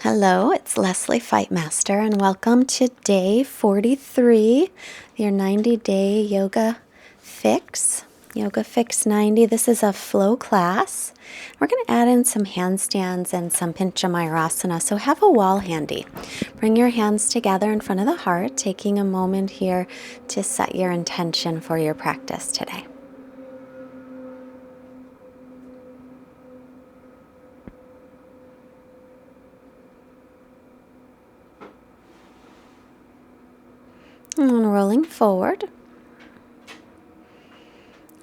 Hello, it's Lesley Fightmaster, and welcome to day 43, your 90-day yoga fix. Yoga Fix 90. This is a flow class. We're going to add in some handstands and some Pinchamayurasana, so have a wall handy. Bring your hands together in front of the heart, taking a moment here to set your intention for your practice today. And rolling forward,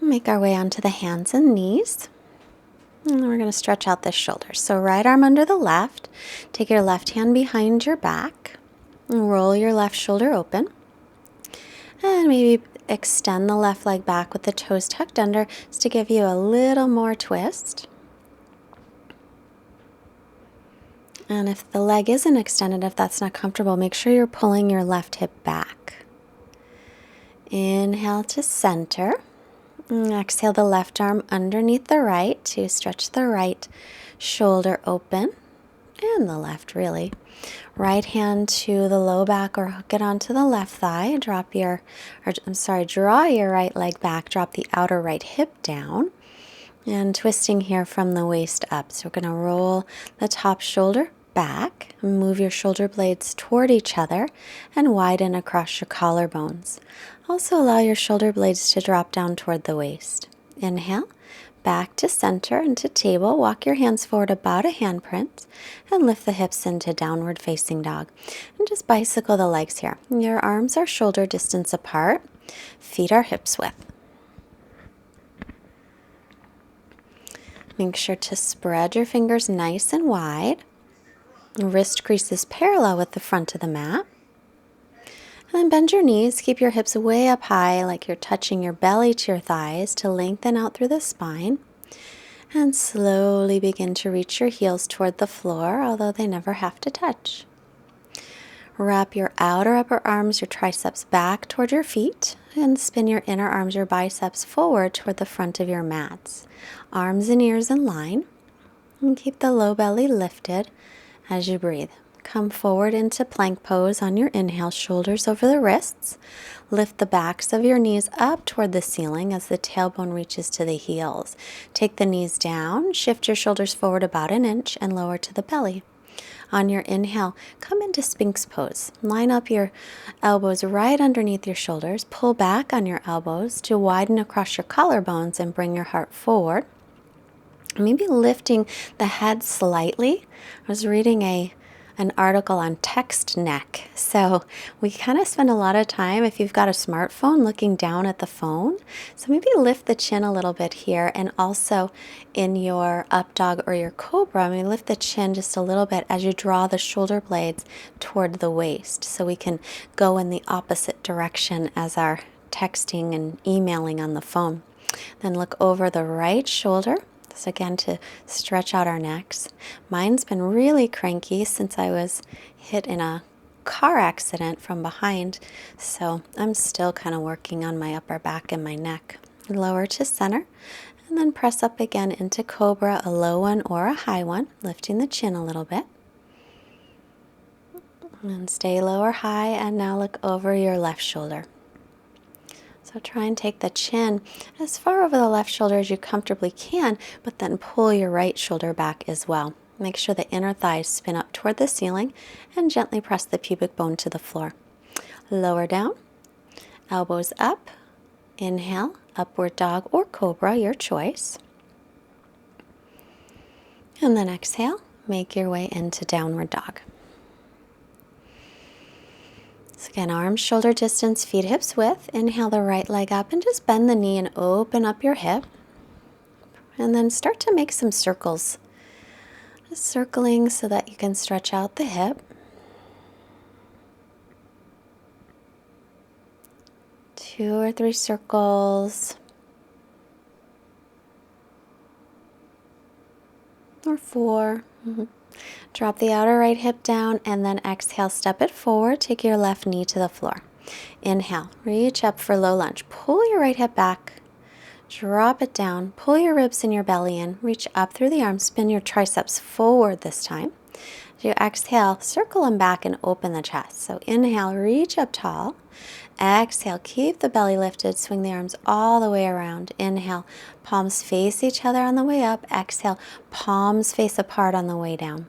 make our way onto the hands and knees. And we're going to stretch out the shoulders. So right arm under the left, take your left hand behind your back, and roll your left shoulder open. And maybe extend the left leg back with the toes tucked under just to give you a little more twist. And if the leg isn't extended, if that's not comfortable, make sure you're pulling your left hip back. Inhale to center. And exhale the left arm underneath the right to stretch the right shoulder open. And the left, really. Right hand to the low back or hook it onto the left thigh. Draw your right leg back. Drop the outer right hip down. And twisting here from the waist up. So we're going to roll the top shoulder back, move your shoulder blades toward each other, and widen across your collarbones. Also allow your shoulder blades to drop down toward the waist. Inhale, back to center into table. Walk your hands forward about a handprint and lift the hips into downward facing dog. And just bicycle the legs here. Your arms are shoulder distance apart, feet are hips width. Make sure to spread your fingers nice and wide. Wrist creases parallel with the front of the mat. And then bend your knees. Keep your hips way up high like you're touching your belly to your thighs to lengthen out through the spine. And slowly begin to reach your heels toward the floor, although they never have to touch. Wrap your outer upper arms, your triceps back toward your feet, and spin your inner arms, your biceps forward toward the front of your mats. Arms and ears in line. And keep the low belly lifted as you breathe. Come forward into plank pose on your inhale, shoulders over the wrists. Lift the backs of your knees up toward the ceiling as the tailbone reaches to the heels. Take the knees down, shift your shoulders forward about an inch and lower to the belly. On your inhale, come into Sphinx pose. Line up your elbows right underneath your shoulders. Pull back on your elbows to widen across your collarbones and bring your heart forward. Maybe lifting the head slightly. I was reading an article on text neck. So we kind of spend a lot of time, if you've got a smartphone, looking down at the phone. So maybe lift the chin a little bit here, and also in your up dog or your cobra, maybe lift the chin just a little bit as you draw the shoulder blades toward the waist. So we can go in the opposite direction as our texting and emailing on the phone. Then look over the right shoulder. So again, to stretch out our necks. Mine's been really cranky since I was hit in a car accident from behind. So I'm still kind of working on my upper back and my neck. Lower to center. And then press up again into cobra, a low one or a high one, lifting the chin a little bit. And stay low or high. And now look over your left shoulder. So try and take the chin as far over the left shoulder as you comfortably can, but then pull your right shoulder back as well. Make sure the inner thighs spin up toward the ceiling and gently press the pubic bone to the floor. Lower down, elbows up, inhale, upward dog or cobra, your choice. And then exhale, make your way into downward dog. So again, arms shoulder distance, feet hips width. Inhale the right leg up and just bend the knee and open up your hip. And then start to make some circles. Just circling so that you can stretch out the hip. 2 or 3 circles. Or 4. Drop the outer right hip down and then exhale, step it forward, take your left knee to the floor. Inhale, reach up for low lunge. Pull your right hip back, drop it down, pull your ribs and your belly in, reach up through the arms, spin your triceps forward this time. As you exhale, circle them back and open the chest. So inhale, reach up tall. Exhale, keep the belly lifted, swing the arms all the way around. Inhale, palms face each other on the way up. Exhale, palms face apart on the way down.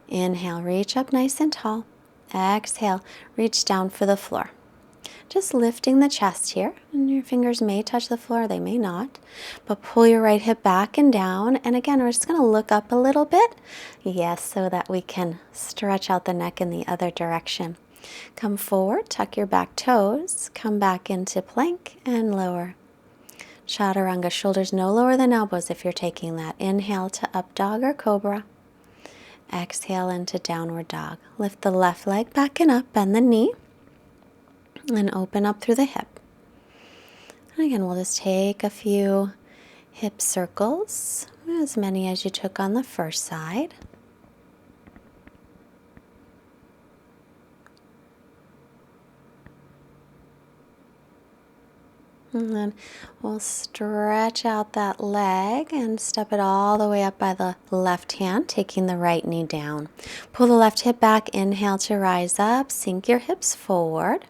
Inhale, reach up nice and tall. Exhale, reach down for the floor. Just lifting the chest here, and your fingers may touch the floor, they may not, but pull your right hip back and down. And again, we're just going to look up a little bit, yes, so that we can stretch out the neck in the other direction. Come forward, tuck your back toes, come back into plank and lower. Chaturanga, shoulders no lower than elbows if you're taking that. Inhale to up dog or cobra. Exhale into downward dog. Lift the left leg back and up, bend the knee, and open up through the hip. And again, we'll just take a few hip circles, as many as you took on the first side. And then we'll stretch out that leg and step it all the way up by the left hand, taking the right knee down. Pull the left hip back, inhale to rise up, sink your hips forward.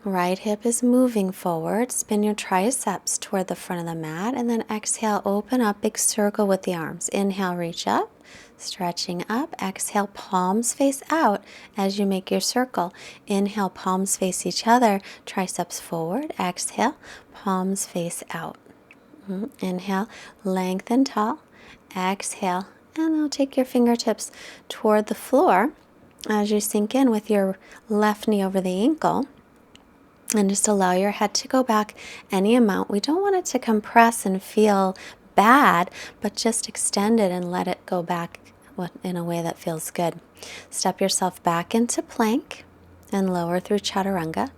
Right hip is moving forward. Spin your triceps toward the front of the mat, and then exhale, open up, big circle with the arms. Inhale, reach up, stretching up. Exhale, palms face out as you make your circle. Inhale, palms face each other, triceps forward. Exhale, palms face out. Inhale, lengthen tall. Exhale, and now take your fingertips toward the floor as you sink in with your left knee over the ankle. And just allow your head to go back any amount. We don't want it to compress and feel bad, but just extend it and let it go back in a way that feels good. Step yourself back into plank and lower through chaturanga.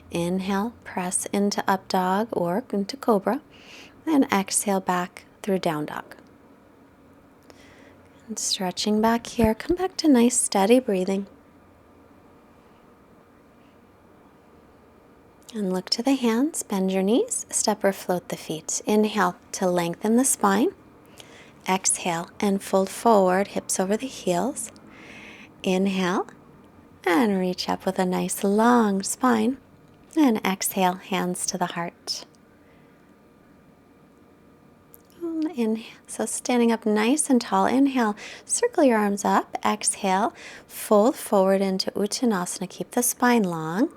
Inhale, press into up dog or into cobra, and exhale back through down dog. And stretching back here, come back to nice steady breathing. And look to the hands, bend your knees, step or float the feet. Inhale to lengthen the spine. Exhale and fold forward, hips over the heels. Inhale and reach up with a nice long spine. And exhale, hands to the heart. Inhale, so standing up nice and tall. Inhale, circle your arms up. Exhale, fold forward into Uttanasana. Keep the spine long.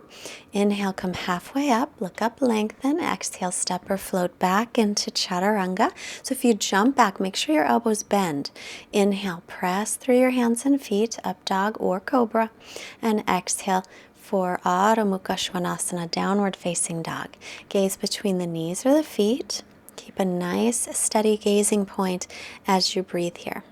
Inhale, come halfway up. Look up, lengthen. Exhale, step or float back into Chaturanga. So if you jump back, make sure your elbows bend. Inhale, press through your hands and feet, up dog or cobra. And exhale for Adho Mukha Svanasana, downward facing dog. Gaze between the knees or the feet. Keep a nice, steady gazing point as you breathe here.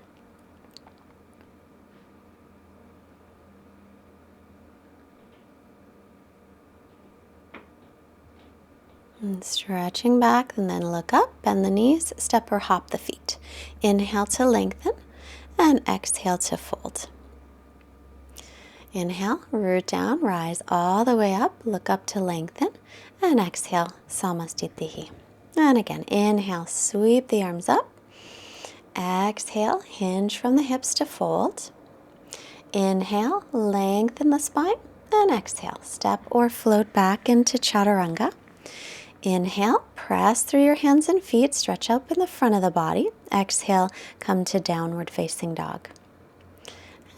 And stretching back, and then look up, bend the knees, step or hop the feet. Inhale to lengthen, and exhale to fold. Inhale, root down, rise all the way up, look up to lengthen, and exhale, Samastitihi. And again, inhale, sweep the arms up. Exhale, hinge from the hips to fold. Inhale, lengthen the spine. And exhale, step or float back into Chaturanga. Inhale, press through your hands and feet, stretch up in the front of the body. Exhale, come to downward facing dog.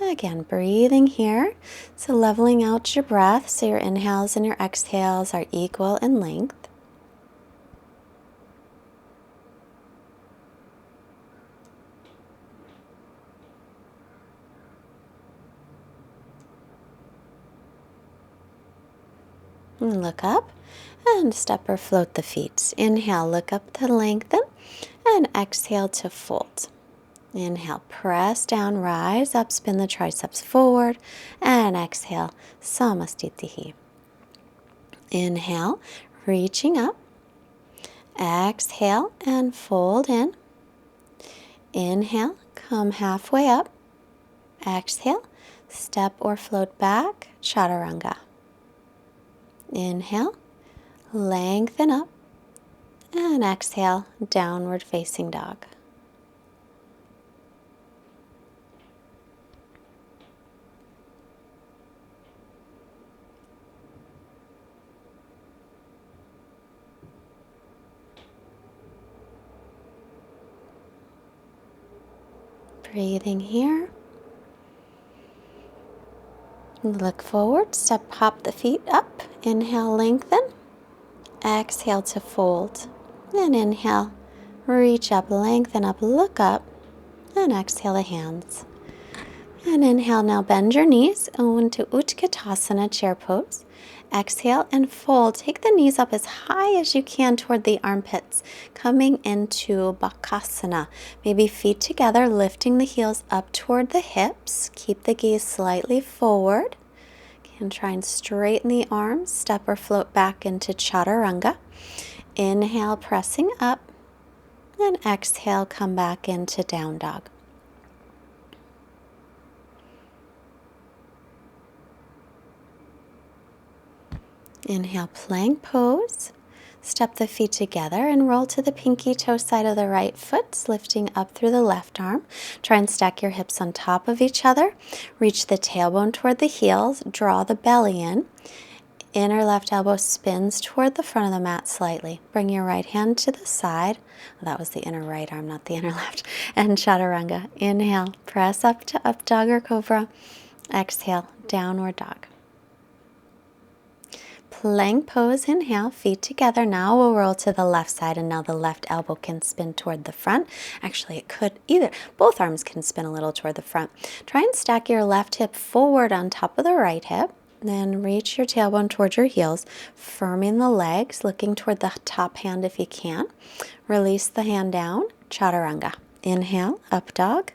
Again, breathing here. So leveling out your breath so your inhales and your exhales are equal in length. And look up and step or float the feet. Inhale, look up to lengthen, and exhale to fold. Inhale, press down, rise up, spin the triceps forward, and exhale, Samastitihi. Inhale, reaching up. Exhale and fold in. Inhale, come halfway up. Exhale, step or float back, Chaturanga. Inhale, lengthen up, and exhale, downward facing dog. Breathing here. Look forward, hop the feet up. Inhale, lengthen. Exhale to fold. And inhale, reach up, lengthen up, look up. And exhale the hands. And inhale, now bend your knees into Utkatasana, chair pose. Exhale and fold. Take the knees up as high as you can toward the armpits, coming into Bakasana. Maybe feet together, lifting the heels up toward the hips. Keep the gaze slightly forward. And try and straighten the arms. Step or float back into Chaturanga. Inhale, pressing up. And exhale, come back into Down Dog. Inhale, plank pose. Step the feet together and roll to the pinky toe side of the right foot, lifting up through the left arm. Try and stack your hips on top of each other. Reach the tailbone toward the heels. Draw the belly in. Inner left elbow spins toward the front of the mat slightly. Bring your right hand to the side. That was the inner right arm, not the inner left. And Chaturanga. Inhale, press up to up dog or cobra. Exhale, downward dog. Plank pose, inhale, feet together. Now we'll roll to the left side, and now the left elbow can spin toward the front. Actually, it could either. Both arms can spin a little toward the front. Try and stack your left hip forward on top of the right hip. Then reach your tailbone towards your heels, firming the legs, looking toward the top hand if you can. Release the hand down, Chaturanga. Inhale, up dog.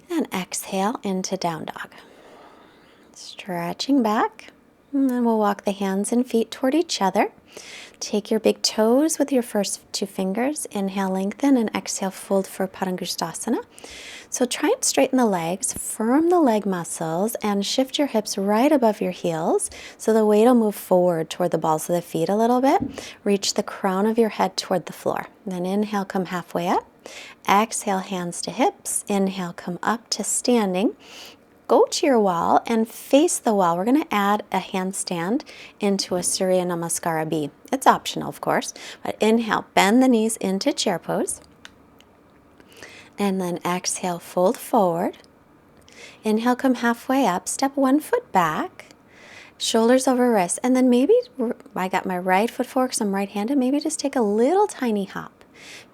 And exhale into down dog. Stretching back. And then we'll walk the hands and feet toward each other. Take your big toes with your first two fingers. Inhale, lengthen, and exhale, fold for Padangusthasana. So try and straighten the legs, firm the leg muscles, and shift your hips right above your heels so the weight will move forward toward the balls of the feet a little bit. Reach the crown of your head toward the floor. Then inhale, come halfway up. Exhale, hands to hips. Inhale, come up to standing. Go to your wall and face the wall. We're going to add a handstand into a Surya Namaskara B. It's optional, of course, but inhale, bend the knees into chair pose. And then exhale, fold forward. Inhale, come halfway up, step one foot back, shoulders over wrists, and then maybe, I got my right foot forward because I'm right-handed, maybe just take a little tiny hop.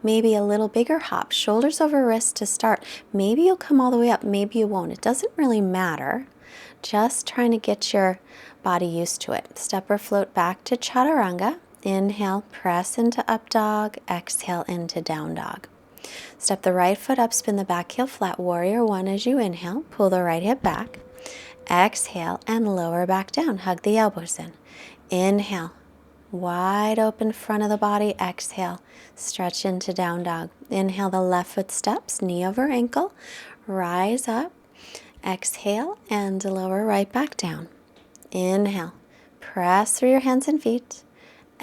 Maybe a little bigger hop, shoulders over wrists to start. Maybe you'll come all the way up, maybe you won't. It doesn't really matter. Just trying to get your body used to it. Step or float back to Chaturanga. Inhale, press into up dog. Exhale into down dog. Step the right foot up, spin the back heel flat, warrior one as you inhale. Pull the right hip back. Exhale and lower back down. Hug the elbows in. Inhale. Wide open front of the body. Exhale, stretch into down dog. Inhale, the left foot steps, knee over ankle. Rise up. Exhale and lower right back down. Inhale, press through your hands and feet.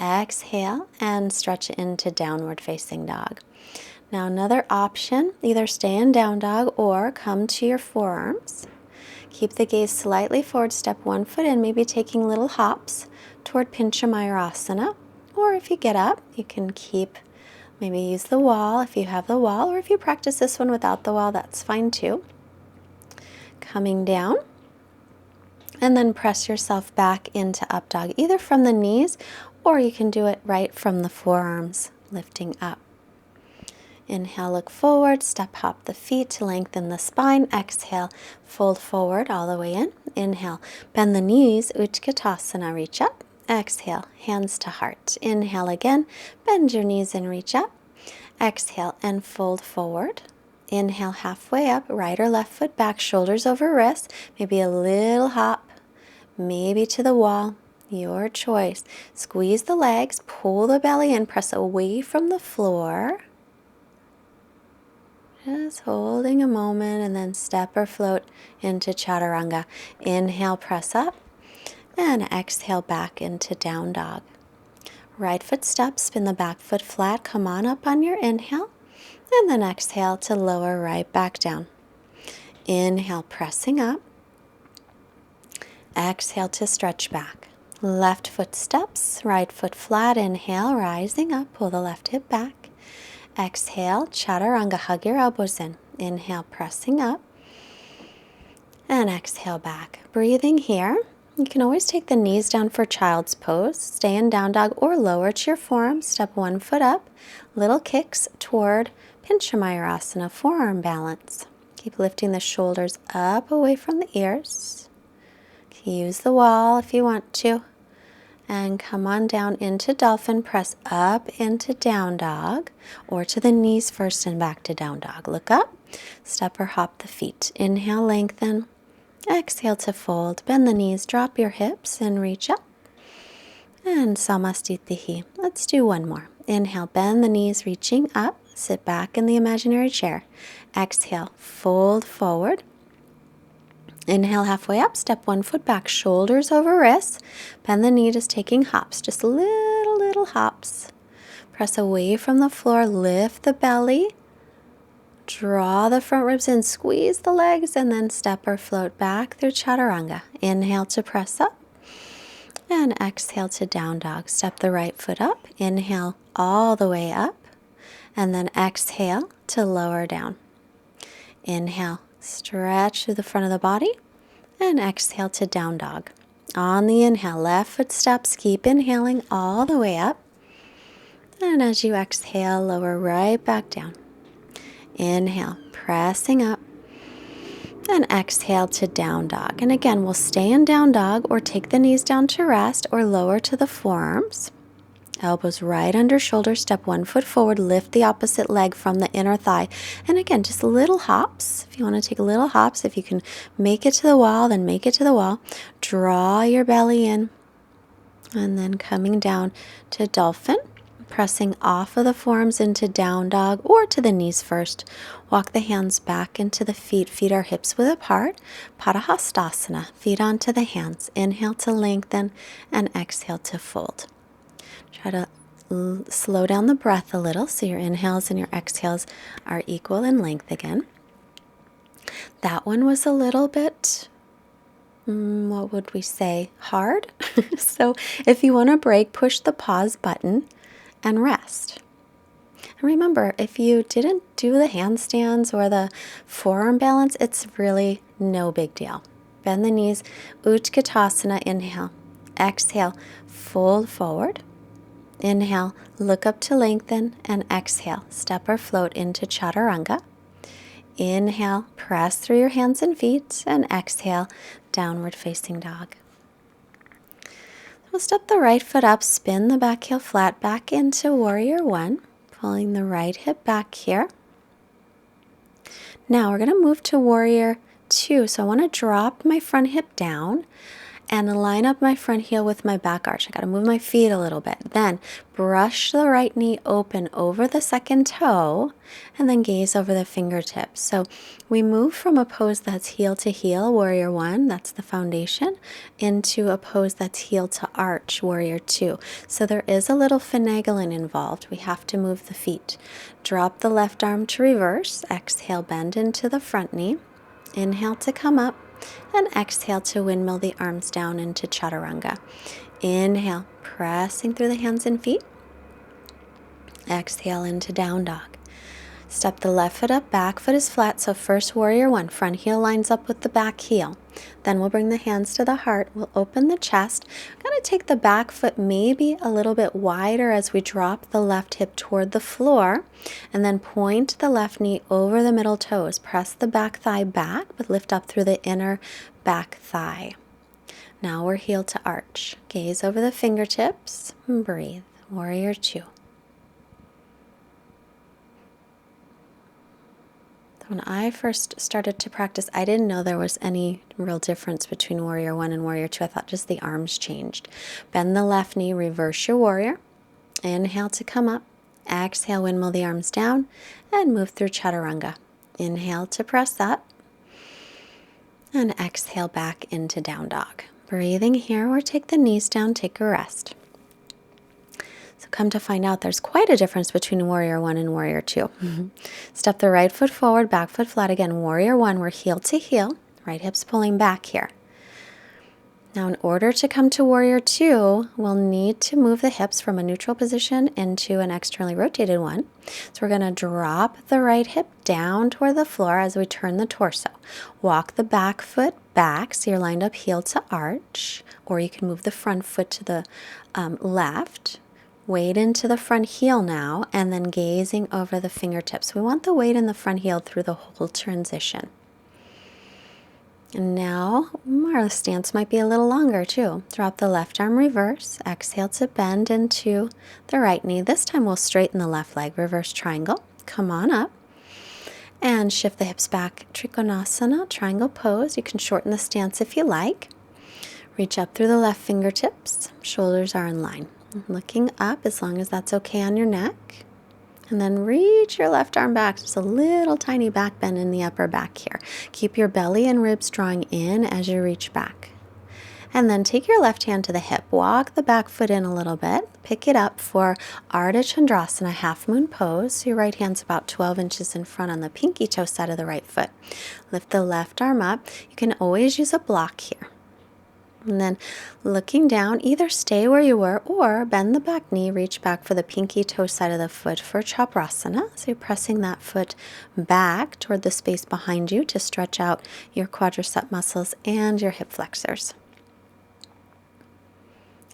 Exhale and stretch into downward facing dog. Now another option, either stay in down dog or come to your forearms. Keep the gaze slightly forward, step one foot in, maybe taking little hops toward Pincha Mayurasana. Or if you get up, you can maybe use the wall if you have the wall, or if you practice this one without the wall, that's fine too. Coming down, and then press yourself back into up dog, either from the knees, or you can do it right from the forearms, lifting up. Inhale, look forward, step hop the feet to lengthen the spine. Exhale, fold forward all the way in. Inhale, bend the knees, Utkatasana, reach up. Exhale, hands to heart. Inhale again, bend your knees and reach up. Exhale and fold forward. Inhale, halfway up, right or left foot back, shoulders over wrists. Maybe a little hop, maybe to the wall. Your choice. Squeeze the legs, pull the belly in, press away from the floor. Just holding a moment, and then step or float into Chaturanga. Inhale, press up, and exhale back into down dog. Right foot step, spin the back foot flat, come on up on your inhale, and then exhale to lower right back down. Inhale, pressing up. Exhale to stretch back. Left foot steps, right foot flat, inhale, rising up, pull the left hip back. Exhale, Chaturanga, hug your elbows in. Inhale, pressing up. And exhale back. Breathing here. You can always take the knees down for child's pose. Stay in down dog or lower to your forearm. Step one foot up. Little kicks toward Pincha Mayurasana, forearm balance. Keep lifting the shoulders up away from the ears. Use the wall if you want to. And come on down into dolphin. Press up into down dog or to the knees first and back to down dog. Look up. Step or hop the feet. Inhale, lengthen. Exhale to fold. Bend the knees. Drop your hips and reach up. And Samastitihi. Let's do one more. Inhale, bend the knees, reaching up. Sit back in the imaginary chair. Exhale, fold forward. Inhale, halfway up. Step one foot back, shoulders over wrists. Bend the knee, just taking hops, just little hops. Press away from the floor, lift the belly. Draw the front ribs in, squeeze the legs, and then step or float back through chaturanga. Inhale to press up. And exhale to down dog. Step the right foot up. Inhale all the way up. And then exhale to lower down. Inhale, stretch through the front of the body. And exhale to down dog. On the inhale, left foot steps. Keep inhaling all the way up. And as you exhale, lower right back down. Inhale, pressing up. And exhale to down dog. And again, we'll stay in down dog or take the knees down to rest or lower to the forearms. Elbows right under shoulders. Step one foot forward. Lift the opposite leg from the inner thigh. And again, just little hops. If you want to take little hops, if you can make it to the wall, then make it to the wall. Draw your belly in. And then coming down to dolphin. Pressing off of the forearms into down dog or to the knees first. Walk the hands back into the feet. Feet are hips width apart. Padahastasana. Feet onto the hands. Inhale to lengthen and exhale to fold. Try to slow down the breath a little so your inhales and your exhales are equal in length again. That one was a little bit, what would we say, hard? So if you want to break, push the pause button and rest. And remember, if you didn't do the handstands or the forearm balance, it's really no big deal. Bend the knees, Utkatasana, inhale. Exhale, fold forward. Inhale, look up to lengthen, and exhale, step or float into chaturanga. Inhale, press through your hands and feet, and exhale, downward facing dog. We'll step the right foot up, spin the back heel flat back into warrior one, pulling the right hip back here. Now we're going to move to warrior two. So I want to drop my front hip down and line up my front heel with my back arch. I got to move my feet a little bit. Then brush the right knee open over the second toe and then gaze over the fingertips. So we move from a pose that's heel to heel, warrior one, that's the foundation, into a pose that's heel to arch, warrior two. So there is a little finagling involved. We have to move the feet. Drop the left arm to reverse. Exhale, bend into the front knee. Inhale to come up. And exhale to windmill the arms down into chaturanga. Inhale, pressing through the hands and feet. Exhale into down dog. Step the left foot up, back foot is flat. So first warrior one, front heel lines up with the back heel. Then we'll bring the hands to the heart. We'll open the chest. We're going to take the back foot maybe a little bit wider as we drop the left hip toward the floor. And then point the left knee over the middle toes. Press the back thigh back, but lift up through the inner back thigh. Now we're heel to arch. Gaze over the fingertips and breathe. Warrior two. When I first started to practice, I didn't know there was any real difference between warrior one and warrior two. I thought just the arms changed. Bend the left knee, reverse your warrior. Inhale to come up. Exhale, windmill the arms down and move through chaturanga. Inhale to press up. And exhale back into down dog. Breathing here or take the knees down, take a rest. So come to find out there's quite a difference between warrior one and warrior two. Step the right foot forward, back foot flat again. Warrior one, we're heel to heel. Right hip's pulling back here. Now, in order to come to warrior two, we'll need to move the hips from a neutral position into an externally rotated one. So we're going to drop the right hip down toward the floor as we turn the torso. Walk the back foot back so you're lined up heel to arch, or you can move the front foot to the left. Weight into the front heel now, and then gazing over the fingertips. We want the weight in the front heel through the whole transition. And now our stance might be a little longer too. Drop the left arm, reverse. Exhale to bend into the right knee. This time we'll straighten the left leg. Reverse triangle. Come on up. And shift the hips back. Trikonasana, triangle pose. You can shorten the stance if you like. Reach up through the left fingertips. Shoulders are in line. Looking up as long as that's okay on your neck. And then reach your left arm back. Just a little tiny back bend in the upper back here. Keep your belly and ribs drawing in as you reach back. And then take your left hand to the hip. Walk the back foot in a little bit. Pick it up for Ardha Chandrasana, half moon pose. So your right hand's about 12 inches in front on the pinky toe side of the right foot. Lift the left arm up. You can always use a block here. And then looking down, either stay where you were or bend the back knee, reach back for the pinky toe side of the foot for Chakrasana. So you're pressing that foot back toward the space behind you to stretch out your quadricep muscles and your hip flexors.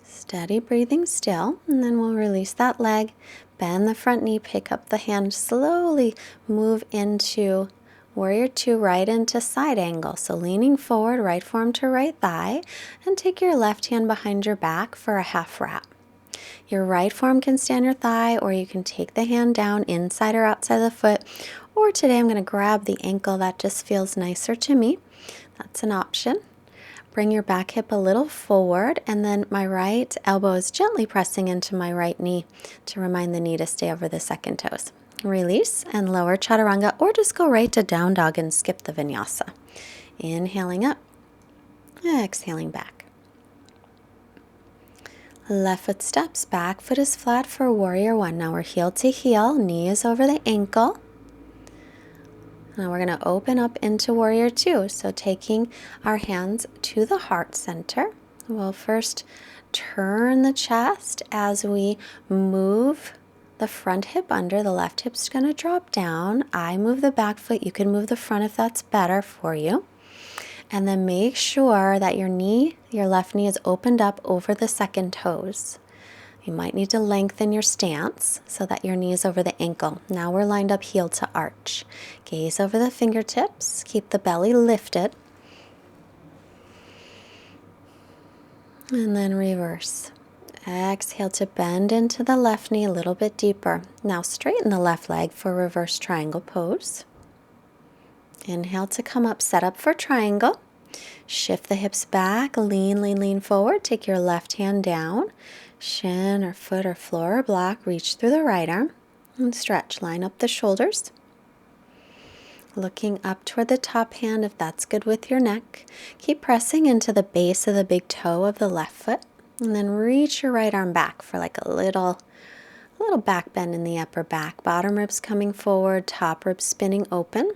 Steady breathing still, and then we'll release that leg, bend the front knee, pick up the hand, slowly move into warrior two, right into side angle. So leaning forward, right forearm to right thigh, and take your left hand behind your back for a half wrap. Your right forearm can stand your thigh, or you can take the hand down inside or outside the foot. Or today I'm going to grab the ankle. That just feels nicer to me. That's an option. Bring your back hip a little forward, and then my right elbow is gently pressing into my right knee to remind the knee to stay over the second toes. Release and lower chaturanga, or just go right to down dog and skip the vinyasa. Inhaling up, exhaling back. Left foot steps, back foot is flat for warrior one. Now we're heel to heel, knee is over the ankle. Now we're going to open up into warrior two. So taking our hands to the heart center, we'll first turn the chest as we move the front hip under. The left hip's going to drop down. I move the back foot. You can move the front if that's better for you. And then make sure that your knee, your left knee, is opened up over the second toes. You might need to lengthen your stance so that your knee is over the ankle. Now we're lined up heel to arch. Gaze over the fingertips. Keep the belly lifted. And then reverse. Exhale to bend into the left knee a little bit deeper. Now straighten the left leg for reverse triangle pose. Inhale to come up, set up for triangle. Shift the hips back, lean forward. Take your left hand down. Shin or foot or floor or block. Reach through the right arm and stretch. Line up the shoulders. Looking up toward the top hand if that's good with your neck. Keep pressing into the base of the big toe of the left foot. And then reach your right arm back for like a little back bend in the upper back. Bottom ribs coming forward, top ribs spinning open.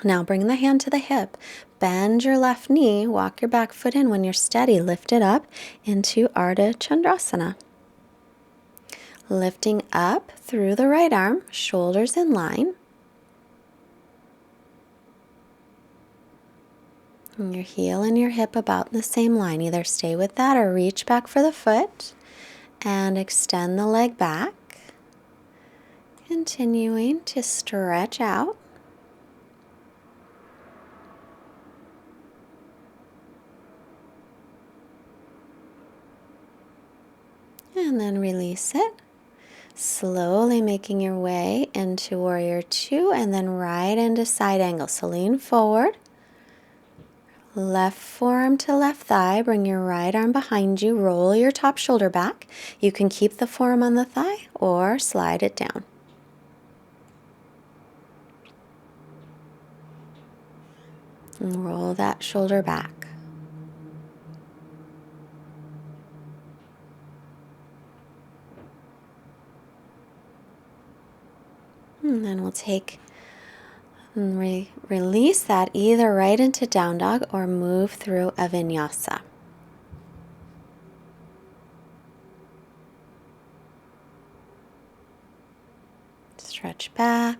Now bring the hand to the hip. Bend your left knee. Walk your back foot in. When you're steady, lift it up into Ardha Chandrasana. Lifting up through the right arm, shoulders in line. And your heel and your hip about in the same line. Either stay with that or reach back for the foot and extend the leg back. Continuing to stretch out. And then release it. Slowly making your way into warrior two and then right into side angle. So lean forward. Left forearm to left thigh. Bring your right arm behind you. Roll your top shoulder back. You can keep the forearm on the thigh or slide it down. And roll that shoulder back. And then we'll take and release that either right into down dog or move through a vinyasa. Stretch back.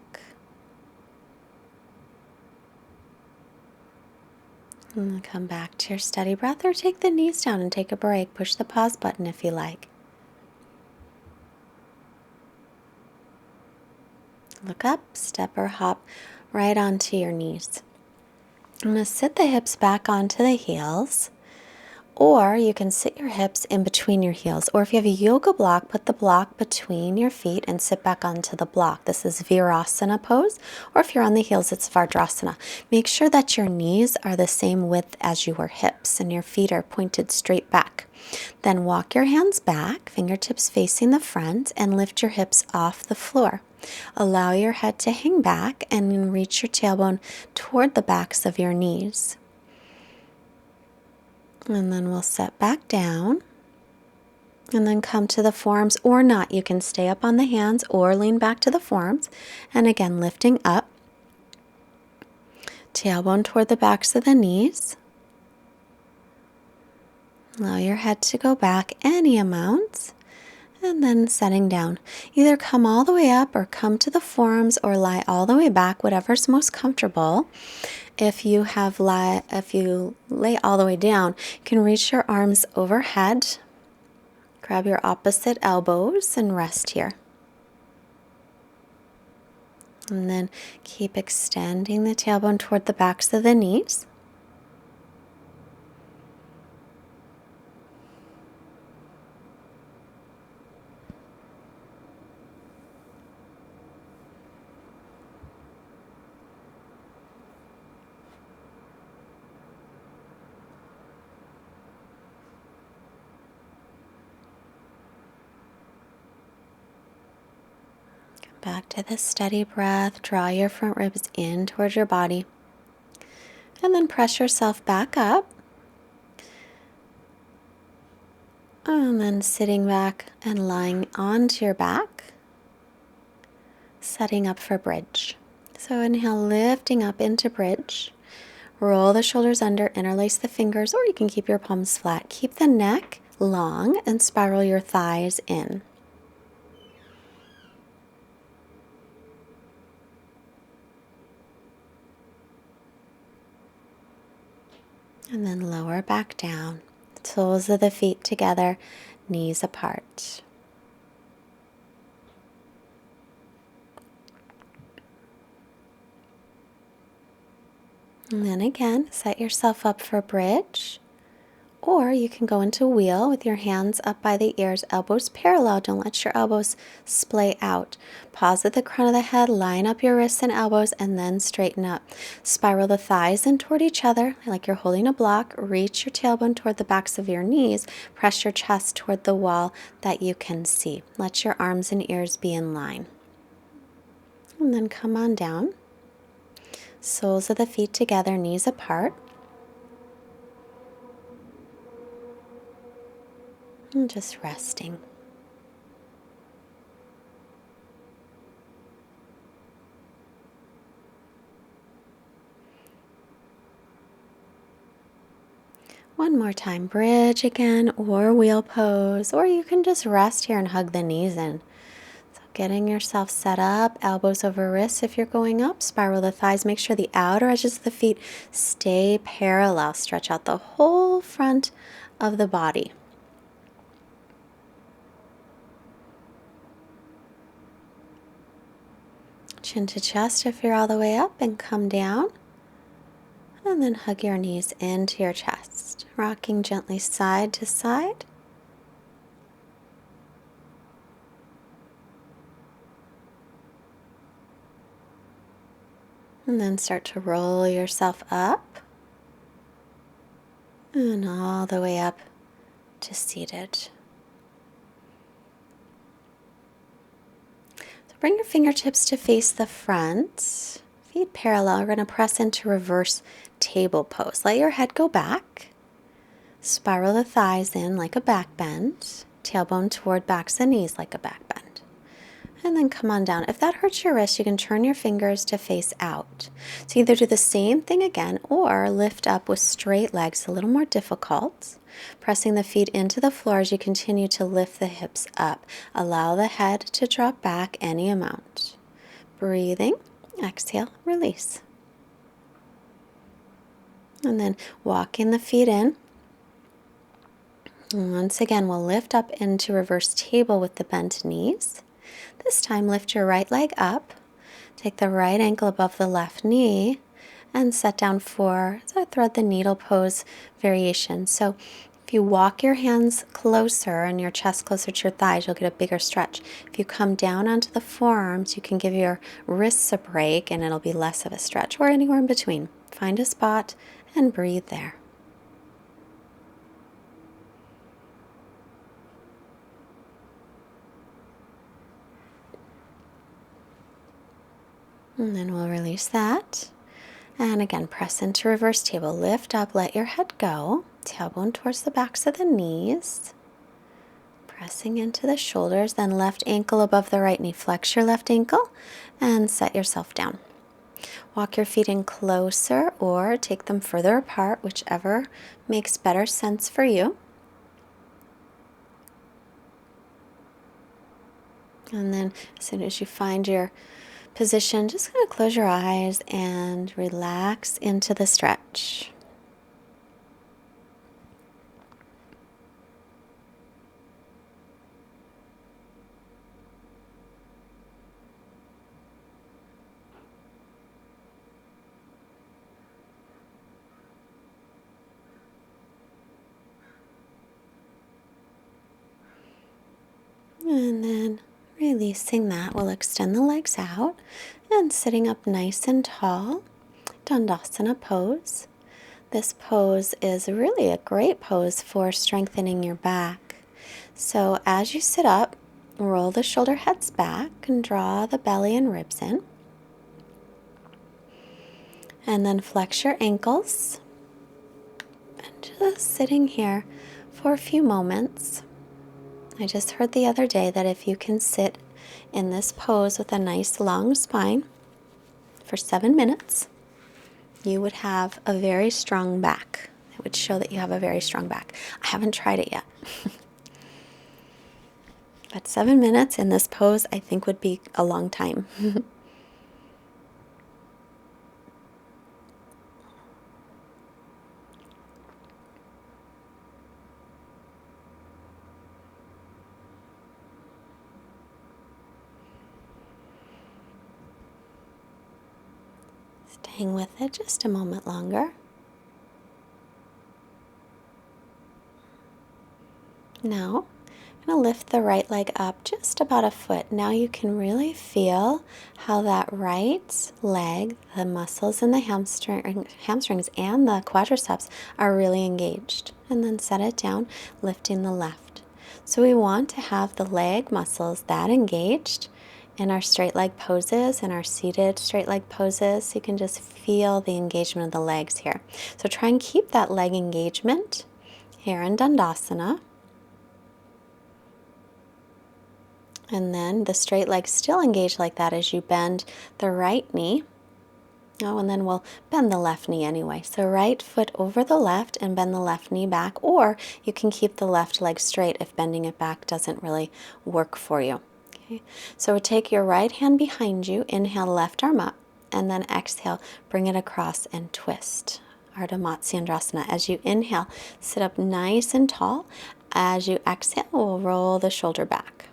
And then come back to your steady breath, or take the knees down and take a break. Push the pause button if you like. Look up, step or hop right onto your knees. I'm going to sit the hips back onto the heels, or you can sit your hips in between your heels. Or if you have a yoga block, put the block between your feet and sit back onto the block. This is Virasana pose, or if you're on the heels, it's Vajrasana. Make sure that your knees are the same width as your hips and your feet are pointed straight back. Then walk your hands back, fingertips facing the front, and lift your hips off the floor. Allow your head to hang back and then reach your tailbone toward the backs of your knees. And then we'll set back down and then come to the forearms or not. You can stay up on the hands or lean back to the forearms. And again, lifting up, tailbone toward the backs of the knees. Allow your head to go back any amount. And then setting down. Either come all the way up or come to the forearms or lie all the way back, whatever's most comfortable. If you lay all the way down, you can reach your arms overhead. Grab your opposite elbows and rest here. And then keep extending the tailbone toward the backs of the knees. Back to the steady breath. Draw your front ribs in towards your body. And then press yourself back up. And then sitting back and lying onto your back. Setting up for bridge. So inhale, lifting up into bridge. Roll the shoulders under, interlace the fingers, or you can keep your palms flat. Keep the neck long and spiral your thighs in. And then lower back down. Soles of the feet together, knees apart. And then again, set yourself up for bridge. Or you can go into wheel with your hands up by the ears, elbows parallel. Don't let your elbows splay out. Pause at the crown of the head, line up your wrists and elbows, and then straighten up. Spiral the thighs in toward each other like you're holding a block. Reach your tailbone toward the backs of your knees. Press your chest toward the wall that you can see. Let your arms and ears be in line. And then come on down. Soles of the feet together, knees apart. And just resting. One more time, bridge again, or wheel pose, or you can just rest here and hug the knees in. So getting yourself set up, elbows over wrists if you're going up, spiral the thighs, make sure the outer edges of the feet stay parallel. Stretch out the whole front of the body. Chin to chest if you're all the way up, and come down. And then hug your knees into your chest, rocking gently side to side. And then start to roll yourself up and all the way up to seated. Bring your fingertips to face the front, feet parallel. We're going to press into reverse table pose. Let your head go back. Spiral the thighs in like a back bend. Tailbone toward backs and knees like a back bend. And then come on down. If that hurts your wrist, you can turn your fingers to face out. So either do the same thing again or lift up with straight legs, a little more difficult. Pressing the feet into the floor as you continue to lift the hips up. Allow the head to drop back any amount. breathing. Exhale, release. And then walking the feet in. And once again, we'll lift up into reverse table with the bent knees. This time, lift your right leg up. Take the right ankle above the left knee and set down for the thread the needle pose variation. So if you walk your hands closer and your chest closer to your thighs, you'll get a bigger stretch. If you come down onto the forearms, you can give your wrists a break and it'll be less of a stretch, or anywhere in between. Find a spot and breathe there. And then we'll release that. And again, press into reverse table. Lift up, let your head go. Tailbone towards the backs of the knees. Pressing into the shoulders, then left ankle above the right knee. Flex your left ankle and set yourself down. Walk your feet in closer or take them further apart, whichever makes better sense for you. And then as soon as you find your position, just going to close your eyes and relax into the stretch. And then releasing that, we'll extend the legs out and sitting up nice and tall, Dandasana pose. This pose is really a great pose for strengthening your back. So as you sit up, roll the shoulder heads back and draw the belly and ribs in. And then flex your ankles. And just sitting here for a few moments. I just heard the other day that if you can sit in this pose with a nice long spine for 7 minutes, you would have a very strong back. It would show that you have a very strong back. I haven't tried it yet. But 7 minutes in this pose, I think, would be a long time. Staying with it just a moment longer. Now, I'm going to lift the right leg up just about a foot. Now you can really feel how that right leg, the muscles in the hamstrings and the quadriceps are really engaged. And then set it down, lifting the left. So we want to have the leg muscles that engaged in our straight leg poses and our seated straight leg poses. So you can just feel the engagement of the legs here. So try and keep that leg engagement here in Dandasana. And then the straight leg still engaged like that as you bend the right knee. Oh, and then we'll bend the left knee anyway. So right foot over the left and bend the left knee back, or you can keep the left leg straight if bending it back doesn't really work for you. Okay. So take your right hand behind you, inhale, left arm up, and then exhale, bring it across and twist. Ardha Matsyendrasana. As you inhale, sit up nice and tall. As you exhale, we'll roll the shoulder back.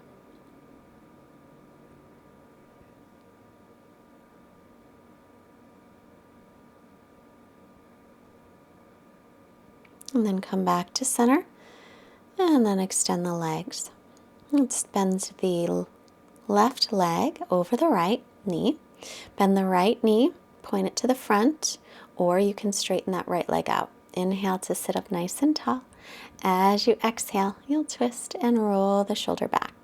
And then come back to center, and then extend the legs. Let's bend the left leg over the right knee. Bend the right knee, point it to the front, or you can straighten that right leg out. Inhale to sit up nice and tall. As you exhale, you'll twist and roll the shoulder back.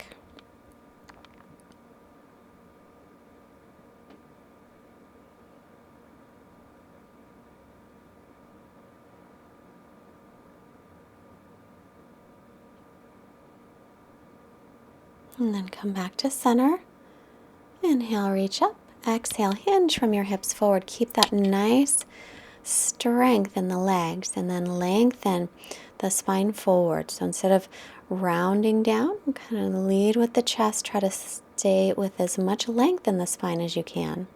And then come back to center. Inhale, reach up. Exhale, hinge from your hips forward. Keep that nice strength in the legs, and then lengthen the spine forward. So instead of rounding down, kind of lead with the chest. Try to Stay with as much length in the spine as you can.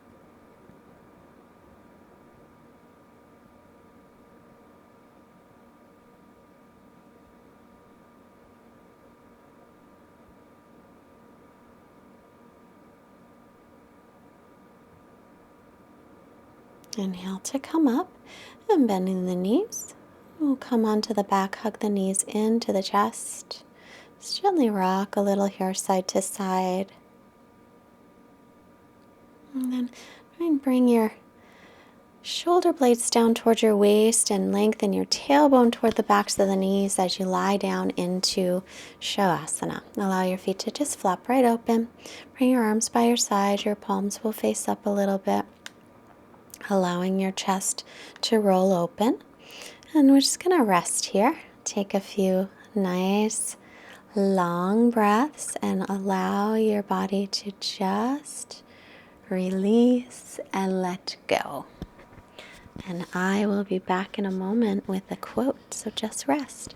Inhale to come up and bending the knees. We'll come onto the back, hug the knees into the chest. Just gently rock a little here side to side. And then try and bring your shoulder blades down towards your waist and lengthen your tailbone toward the backs of the knees as you lie down into Shavasana. Allow your feet to just flop right open. Bring your arms by your side. Your palms will face up a little bit, allowing your chest to roll open. And we're just going to rest here. Take a few nice long breaths and allow your body to just release and let go. And I will be back in a moment with a quote, so just rest.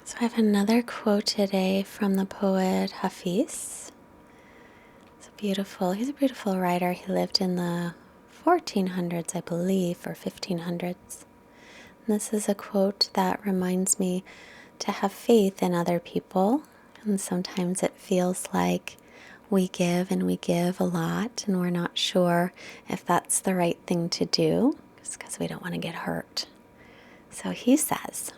So I have another quote today from the poet Hafiz. He's a beautiful writer. He lived in the 1400s, I believe, or 1500s. And this is a quote that reminds me to have faith in other people. And sometimes it feels like we give and we give a lot and we're not sure if that's the right thing to do just because we don't want to get hurt. So he says,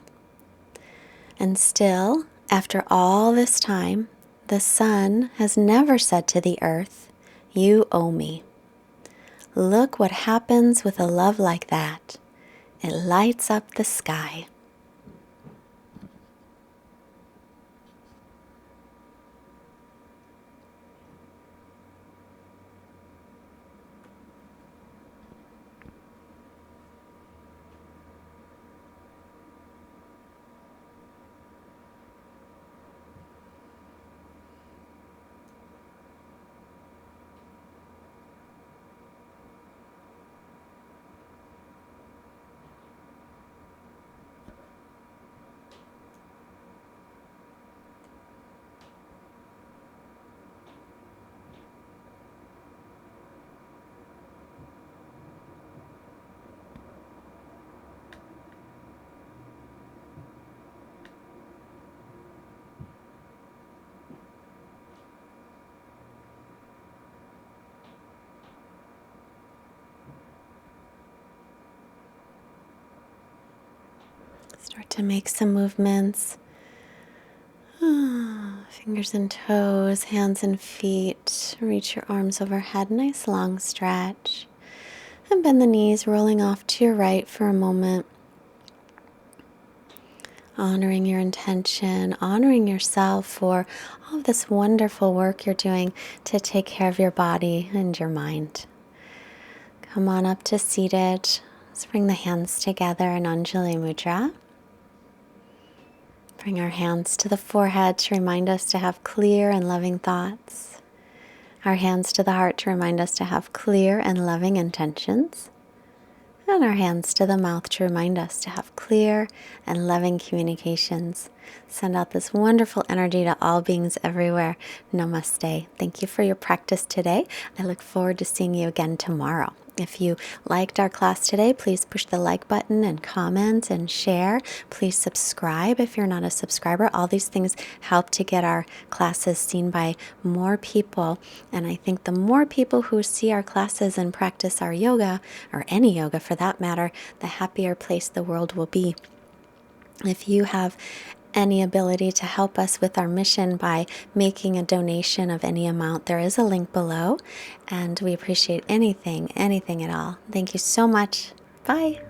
"And still, after all this time, the sun has never said to the earth, 'You owe me.' Look what happens with a love like that. It lights up the sky." Start to make some movements. Fingers and toes, hands and feet. Reach your arms overhead. Nice long stretch. And bend the knees, rolling off to your right for a moment. Honoring your intention, honoring yourself for all of this wonderful work you're doing to take care of your body and your mind. Come on up to seated. Let's bring the hands together in Anjali Mudra. Bring our hands to the forehead to remind us to have clear and loving thoughts. Our hands to the heart to remind us to have clear and loving intentions. And our hands to the mouth to remind us to have clear and loving communications. Send out this wonderful energy to all beings everywhere. Namaste. Thank you for your practice today. I look forward to seeing you again tomorrow. If you liked our class today, please push the like button and comment and share. Please subscribe if you're not a subscriber. All these things help to get our classes seen by more people. And I think the more people who see our classes and practice our yoga, or any yoga for that matter, the happier place the world will be. If you have any ability to help us with our mission by making a donation of any amount, there is a link below, and we appreciate anything at all. Thank you so much. Bye.